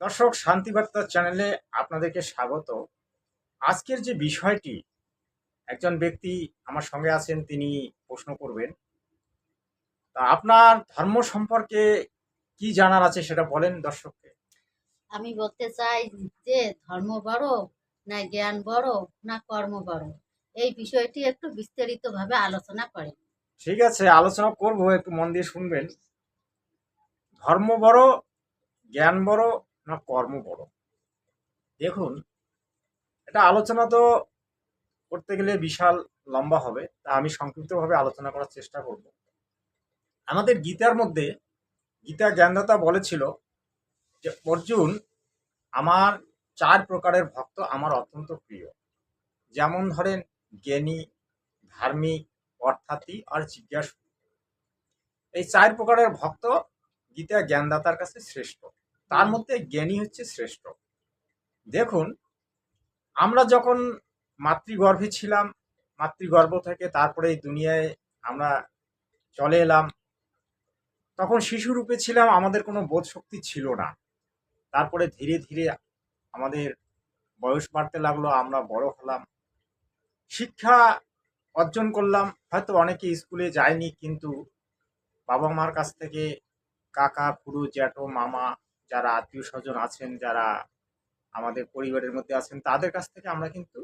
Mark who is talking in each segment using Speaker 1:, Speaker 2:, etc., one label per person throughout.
Speaker 1: দর্শক, শান্তিবার্তা চ্যানেলে আপনাদেরকে স্বাগত। আজকের যে বিষয়টি, একজন ব্যক্তি আমার সঙ্গে আছেন, তিনি প্রশ্ন করবেন। তা আপনার ধর্ম সম্পর্কে কি জানার আছে সেটা বলেন দর্শককে।
Speaker 2: আমি বলতে চাই যে ধর্ম বড় না জ্ঞান বড় না কর্ম বড়, এই বিষয়টি একটু বিস্তারিতভাবে আলোচনা করেন।
Speaker 1: ঠিক আছে, আলোচনা করব, একটু মন দিয়ে শুনবেন। ধর্ম বড়, জ্ঞান বড় না কর্ম বড়? দেখুন, এটা আলোচনা তো করতে গেলে বিশাল লম্বা হবে, তা আমি সংক্ষিপ্তভাবে আলোচনা করার চেষ্টা করব। আমাদের গীতার মধ্যে গীতা জ্ঞানদাতা বলেছিল যে অর্জুন, আমার ৪ প্রকারের ভক্ত আমার অত্যন্ত প্রিয়। যেমন ধরেন জ্ঞানী, ধার্মিক, অর্থাৎী আর জিজ্ঞাসু। এই ৪ প্রকারের ভক্ত গীতা জ্ঞানদাতার কাছে শ্রেষ্ঠ। তার মধ্যে জ্ঞানী হচ্ছে শ্রেষ্ঠ। দেখুন, আমরা যখন মাতৃগর্ভে ছিলাম, মাতৃগর্ভ থেকে তারপরে এই দুনিয়ায় আমরা চলে এলাম, তখন শিশুরূপে ছিলাম, আমাদের কোনো বোধ শক্তি ছিল না। তারপরে ধীরে ধীরে আমাদের বয়স বাড়তে লাগলো, আমরা বড় হলাম, শিক্ষা অর্জন করলাম। হয়তো অনেকে স্কুলে যায়নি, কিন্তু বাবা মার কাছ থেকে, কাকা, খুড়ো, জ্যাঠো, মামা, যারা আত্মীয় স্বজন আছেন, যারা আমাদের পরিবারের মধ্যে আছেন, তাদের কাছ থেকে আমরা কিন্তু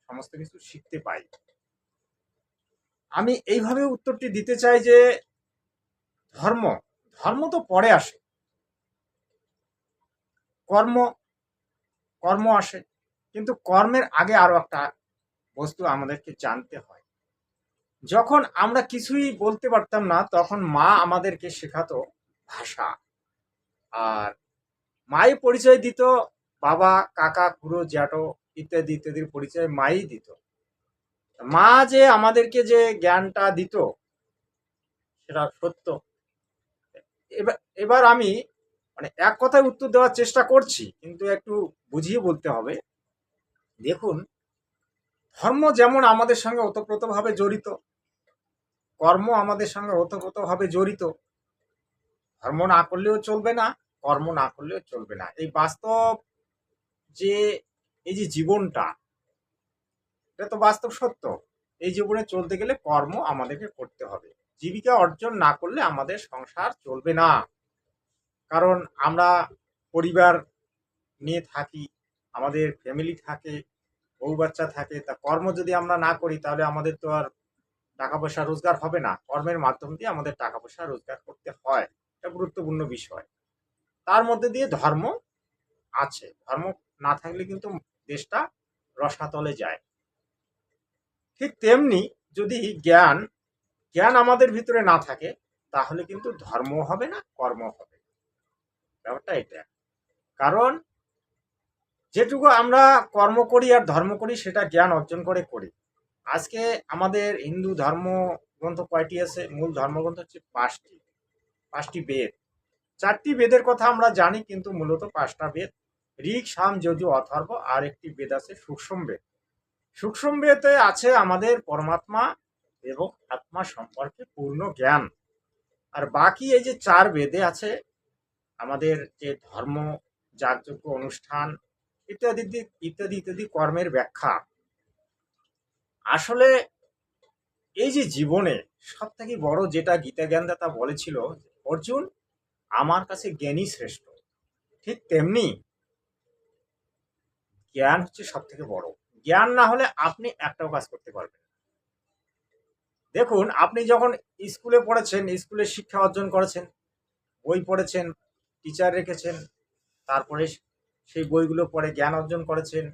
Speaker 1: সমস্ত কিছু শিখতে পাই। আমি এইভাবে উত্তরটি দিতে চাই যে ধর্ম ধর্ম তো পরে আসে, কর্ম কর্ম আসে, কিন্তু কর্মের আগে আরো একটা বস্তু আমাদেরকে জানতে হয়। যখন আমরা কিছুই বলতে পারতাম না, তখন মা আমাদেরকে শেখাতো ভাষা। আর মাই পরিচয় দিত, বাবা, কাকা, খুড়ো, জ্যাঠো ইত্যাদি ইত্যাদির পরিচয় মাই দিত। মা যে আমাদেরকে যে জ্ঞানটা দিত সেটা সত্য। এবার এবার আমি মানে এক কথায় উত্তর দেওয়ার চেষ্টা করছি, কিন্তু একটু বুঝিয়ে বলতে হবে। দেখুন, ধর্ম যেমন আমাদের সঙ্গে ওতপ্রোতভাবে জড়িত, কর্ম আমাদের সঙ্গে ওতপ্রোতভাবে জড়িত। ধর্ম না করলেও চলবে না, কর্ম না করলেও চলবে না। এই বাস্তব যে এই যে জীবনটা, এটা তো বাস্তব সত্য। এই জীবনে চলতে গেলে কর্ম আমাদেরকে করতে হবে। জীবিকা অর্জন না করলে আমাদের সংসার চলবে না। কারণ আমরা পরিবার নিয়ে থাকি, আমাদের ফ্যামিলি থাকে, বউ বাচ্চা থাকে। তা কর্ম যদি আমরা না করি, তাহলে আমাদের তো আর টাকা পয়সা রোজগার হবে না। কর্মের মাধ্যম দিয়ে আমাদের টাকা পয়সা রোজগার করতে হয়, এটা গুরুত্বপূর্ণ বিষয়। তার মধ্যে দিয়ে ধর্ম আছে। ধর্ম না থাকলে কিন্তু দেশটা রসাতলে যায়। ঠিক তেমনি যদি জ্ঞান জ্ঞান আমাদের ভিতরে না থাকে, তাহলে কিন্তু ধর্ম হবে না, কর্ম হবে না। ব্যাপারটা এটা। কারণ যেটুকু আমরা কর্ম করি আর ধর্ম করি, সেটা জ্ঞান অর্জন করে করি। আজকে আমাদের হিন্দু ধর্ম গ্রন্থ কয়টি আছে? মূল ধর্মগ্রন্থ হচ্ছে ৫টি। ৫টি বেদ। ৪টি বেদের কথা আমরা জানি, কিন্তু মূলত ৫টা বেদ। ঋক, সাম, যজু, অথর্ব, আর একটি বেদ আছে সূক্ষ্ম বেদ। সূক্ষ্ম বেদে আছে আমাদের পরমাত্মা এবং আত্মা সম্পর্কে পূর্ণ জ্ঞান। আর বাকি এই যে ৪ বেদে আছে আমাদের যে ধর্ম, যাগযজ্ঞ, অনুষ্ঠান ইত্যাদি ইত্যাদি ইত্যাদি কর্মের ব্যাখ্যা। আসলে এই যে জীবনে সব থেকে বড় যেটা গীতা জ্ঞানদাতা বলেছিল, অর্জুন, আমার কাছে জ্ঞানী শ্রেষ্ঠ। ঠিক তেমনি জ্ঞান হচ্ছে সব থেকে বড়। জ্ঞান না হলে আপনি একটাও কাজ করতে পারবেন না। দেখুন, আপনি যখন স্কুলে পড়েছেন, স্কুলে শিক্ষা অর্জন করেছেন, বই পড়েছেন, টিচার রেখেছেন, তারপরে সেই বইগুলো পড়ে জ্ঞান অর্জন করেছেন,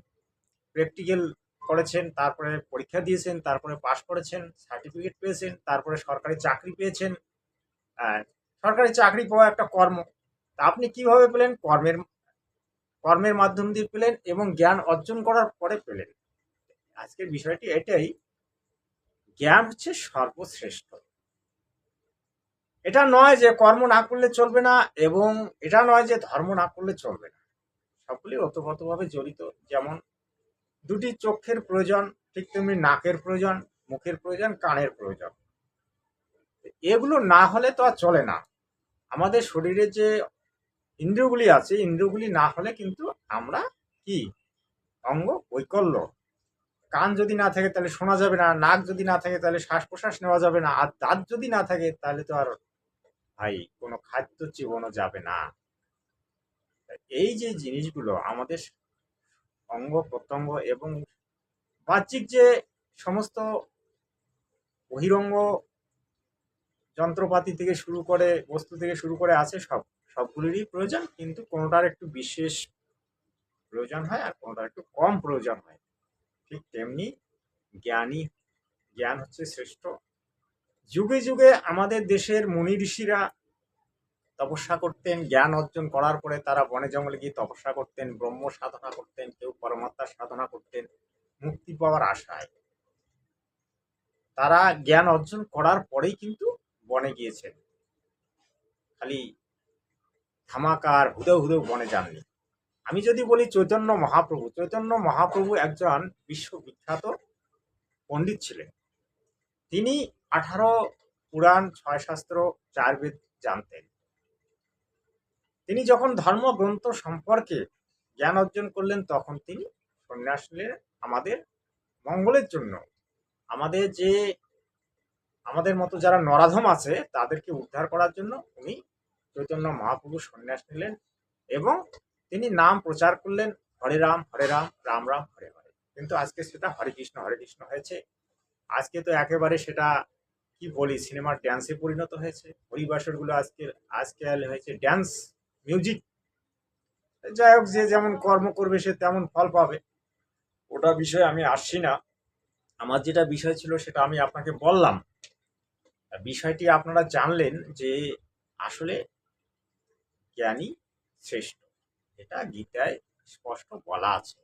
Speaker 1: প্র্যাকটিক্যাল করেছেন, তারপরে পরীক্ষা দিয়েছেন, তারপরে পাশ করেছেন, সার্টিফিকেট পেয়েছেন, তারপরে সরকারি চাকরি পেয়েছেন। সরকারি চাকরি পাওয়া একটা কর্ম। তা আপনি কিভাবে পেলেন? কর্মের কর্মের মাধ্যম দিয়ে পেলেন এবং জ্ঞান অর্জন করার পরে পেলেন। আজকের বিষয়টি এটাই, জ্ঞান হচ্ছে সর্বশ্রেষ্ঠ। এটা নয় যে কর্ম না করলে চলবে না, এবং এটা নয় যে ধর্ম না করলে চলবে না। সকলে ওতপ্রোতভাবে জড়িত। যেমন দুটি চোখের প্রয়োজন, ঠিক তেমনি নাকের প্রয়োজন, মুখের প্রয়োজন, কানের প্রয়োজন। এগুলো না হলে তো আর চলে না। আমাদের শরীরে যে ইন্দ্রিয়গুলি আছে, ইন্দ্রিয়গুলি না হলে কিন্তু আমরা কি অঙ্গ বৈকল্য, কান যদি না থাকে তাহলে শোনা যাবে না, নাক যদি না থাকে তাহলে শ্বাস প্রশ্বাস নেওয়া যাবে না, আর দাঁত যদি না থাকে তাহলে তো আর ভাই কোনো খাদ্য চিবানো যাবে না। এই যে জিনিসগুলো আমাদের অঙ্গ প্রত্যঙ্গ এবং বাহ্যিক যে সমস্ত বহিরঙ্গ যন্ত্রপাতি থেকে শুরু করে, বস্তু থেকে শুরু করে আছে, সবগুলিরই প্রয়োজন, কিন্তু কোনোটার একটু বিশেষ প্রয়োজন হয় আর কোনোটার একটু কম প্রয়োজন হয়। ঠিক তেমনি জ্ঞান হচ্ছে শ্রেষ্ঠ। যুগে যুগে আমাদের দেশের মুনি ঋষিরা তপস্যা করতেন, জ্ঞান অর্জন করার পরে তারা বনে জঙ্গলে গিয়ে তপস্যা করতেন, ব্রহ্ম সাধনা করতেন, কেউ পরমাত্মার সাধনা করতেন মুক্তি পাওয়ার আশায়। তারা জ্ঞান অর্জন করার পরেই কিন্তু বনে গিয়েছেন, খালি ধামাকার হুদেও হুদেও বনে যাননি। আমি যদি বলি চৈতন্য মহাপ্রভু একজন বিশ্ববিখ্যাত পণ্ডিত ছিলেন। তিনি 18 পুরাণ, 6 শাস্ত্র, 4 বেদ জানতেন। তিনি যখন ধর্মগ্রন্থ সম্পর্কে জ্ঞান অর্জন করলেন তখন তিনি সন্ন্যাস নিলেন আমাদের মঙ্গলের জন্য। আমাদের মতো যারা নরাধম আছে তাদেরকে উদ্ধার করার জন্য উনি চৈতন্য মহাপ্রভু সন্ন্যাস নিলেন এবং তিনি নাম প্রচার করলেন, হরে রাম রাম রাম হরে হরে। কিন্তু আজকে সেটা হরে কৃষ্ণ হয়েছে। আজকে তো একেবারে সেটা কি বলি, সিনেমার ড্যান্সে পরিণত হয়েছে। হরিবাসরগুলো আজকাল হয়েছে ড্যান্স মিউজিক। যাই হোক, যে যেমন কর্ম করবে সে তেমন ফল পাবে, ওটা বিষয়ে আমি আসছি না। আমার যেটা বিষয় ছিল সেটা আমি আপনাকে বললাম। বিষয়টি আপনারা জানলেন যে আসলে জ্ঞানী শ্রেষ্ঠ, এটা গীতায় স্পষ্ট বলা আছে।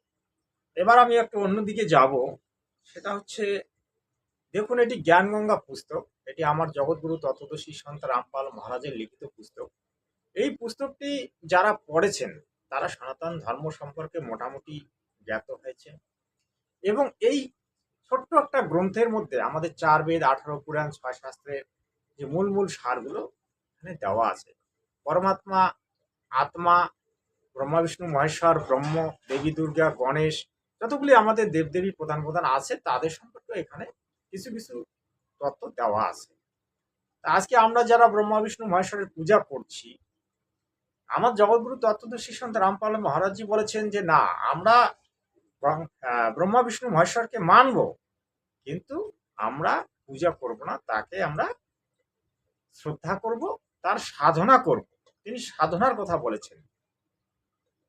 Speaker 1: এবার আমি একটু অন্যদিকে যাব, সেটা হচ্ছে দেখুন, এটি জ্ঞানগঙ্গা পুস্তক। এটি আমার জগৎগুরু তত্ত্বদর্শী সন্ত রামপাল মহারাজের লিখিত পুস্তক। এই পুস্তকটি যারা পড়েছেন তারা সনাতন ধর্ম সম্পর্কে মোটামুটি জ্ঞাত হয়েছে এবং এই ছোট্ট একটা গ্রন্থের মধ্যে আমাদের 4 বেদ, 18 পুরাণ, 6 শাস্ত্রের যে মূল শারগুলো এখানে দেওয়া আছে। পরমাত্মা, আত্মা, ব্রহ্মা বিষ্ণু মহেশ্বর, ব্রহ্ম, দেবী দুর্গা, গণেশ, যতগুলি আমাদের দেবদেবী প্রধান আছে তাদের সম্পর্কে এখানে কিছু কিছু তত্ত্ব দেওয়া আছে। তা আজকে আমরা যারা ব্রহ্মা বিষ্ণু মহেশ্বরের পূজা করছি, আমার জগৎগুরু তত্ত্বদর্শী সন্ত রামপাল মহারাজজি বলেছেন যে না, আমরা ব্রহ্মা বিষ্ণু মহেশ্বরকে মানব, কিন্তু আমরা পূজা করব না, তাকে আমরা শ্রদ্ধা করব, তার সাধনা করব। তিনি সাধনার কথা বলেছেন।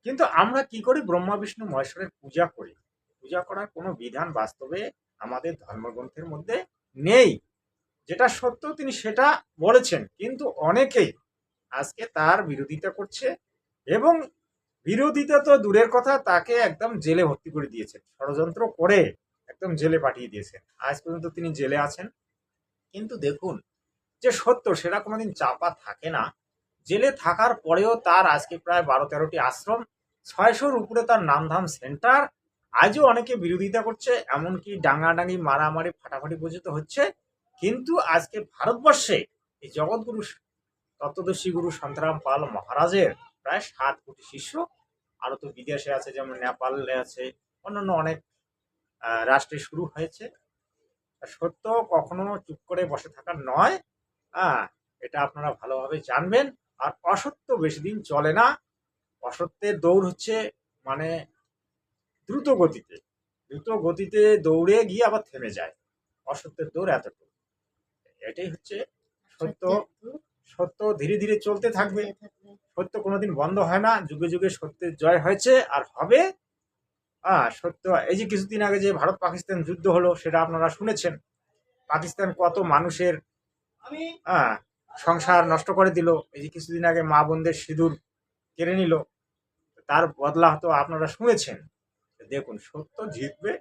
Speaker 1: কিন্তু আমরা কি করি? ব্রহ্মা বিষ্ণু মহেশ্বরের পূজা করি। পূজা করার কোনো বিধান বাস্তবে আমাদের ধর্মগ্রন্থের মধ্যে নেই। যেটা সত্য তিনি সেটা বলেছেন, কিন্তু অনেকেই আজকে তার বিরোধিতা করছে এবং বিরোধিতা তো দূরের কথা, তাকে একদম জেলে ভর্তি করে দিয়েছেন, ষড়যন্ত্র করে একদম জেলে পাঠিয়ে দিয়েছেন। আজ পর্যন্ত তিনি জেলে আছেন। কিন্তু দেখুন, যে সত্য সেটা কোনোদিন চাপা থাকে না। জেলে থাকার পরেও তার আজকে প্রায় 12-13টি আশ্রম, 600-র উপরে তার নামধাম সেন্টার। আজও অনেকে বিরোধিতা করছে, এমনকি ডাঙাডাঙি, মারামারি, ফাটাফাটি পর্যন্ত হচ্ছে। কিন্তু আজকে ভারতবর্ষে এই জগৎগুরু তত্ত্বদর্শী গুরু সন্তরাম পাল মহারাজের প্রায় 7 কোটি শিষ্য, আরো তো বিদেশে আছে, যেমন নেপালে আছে, অন্যান্য অনেক রাষ্ট্রে শুরু হয়েছে। সত্য কখনো চুপ করে বসে থাকার নয়, এটা আপনারা ভালোভাবে জানবেন। আর অসত্য বেশি দিন চলে না। অসত্যের দৌড় হচ্ছে মানে দ্রুত গতিতে দৌড়ে গিয়ে আবার থেমে যায়। অসত্যের দৌড় এতটুকু। এটাই হচ্ছে সত্য। সত্য ধীরে ধীরে চলতে থাকবে। সত্য কোনোদিন বন্ধ হয় না। যুগে যুগে সত্যের জয় হয়েছে আর হবে। সত্য, এই যে কিছুদিন আগে যে ভারত পাকিস্তান যুদ্ধ হলো সেটা আপনারা শুনেছেন। পাকিস্তান কত মানুষের সংসার নষ্ট করে দিল। এই যে কিছুদিন আগে মা বোনদের সিঁদুর কেড়ে নিল, তার বদলা তো আপনারা শুনেছেন। দেখুন, সত্য জিতবে।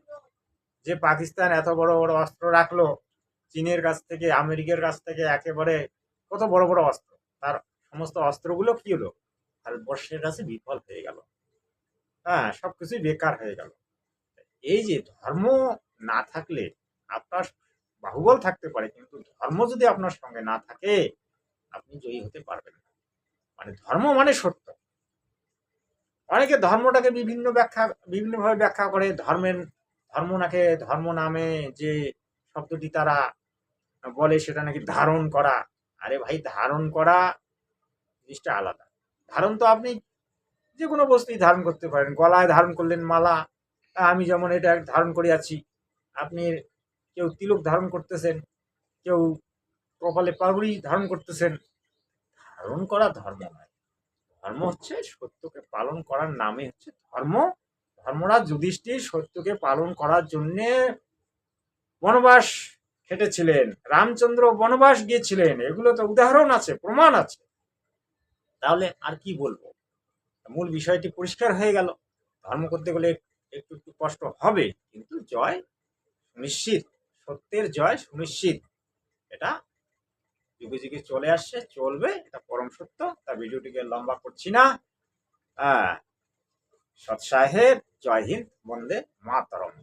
Speaker 1: যে পাকিস্তান এত বড় বড় অস্ত্র রাখলো, চীনের কাছ থেকে, আমেরিকার কাছ থেকে, একেবারে কত বড় বড় অস্ত্র, তার সমস্ত অস্ত্রগুলো কি হলো? ভারতবর্ষের কাছে বিফল হয়ে গেল। সবকিছুই বেকার হয়ে গেল। এই যে ধর্ম না থাকলে আপনার বাহুবল থাকতে পারে, কিন্তু ধর্ম যদি আপনার সঙ্গে না থাকে আপনি জয়ী হতে পারবেন না। মানে ধর্ম মানে সত্য। অনেকে ধর্মটাকে বিভিন্নভাবে ব্যাখ্যা করে। ধর্ম নামে যে শব্দটি তারা বলে সেটা নাকি ধারণ করা। আরে ভাই, ধারণ করা জিনিসটা আলাদা। ধারণ তো আপনি যে কোনো বস্তুই ধারণ করতে পারেন। গলায় ধারণ করলেন মালা, আমি যেমন এটা ধারণ করে আছি। আপনি কেউ তিলক ধারণ করতেছেন, কেউ কপালে পাগড়ি ধারণ করতেছেন। ধারণ করা ধর্ম নয়। ধর্ম হচ্ছে সত্যকে পালন করার নামে হচ্ছে ধর্ম। ধর্মরাজ যুধিষ্ঠির সত্যকে পালন করার জন্যে বনবাস খেটেছিলেন, রামচন্দ্র বনবাস গিয়েছিলেন। এগুলো তো উদাহরণ আছে, প্রমাণ আছে। তাহলে আর কি বলবো? মূল বিষয়টি পরিষ্কার হয়ে গেল। ধর্ম করতে গেলে একটু একটু কষ্ট হবে, কিন্তু জয় সুনিশ্চিত। সত্যের জয় সুনিশ্চিত। এটা যুগে যুগে চলে আসছে, চলবে, এটা পরম সত্য। তা ভিডিওটিকে লম্বা করছি না। সৎ সাহেব, জয় হিন্দ, বন্দে মাতরম।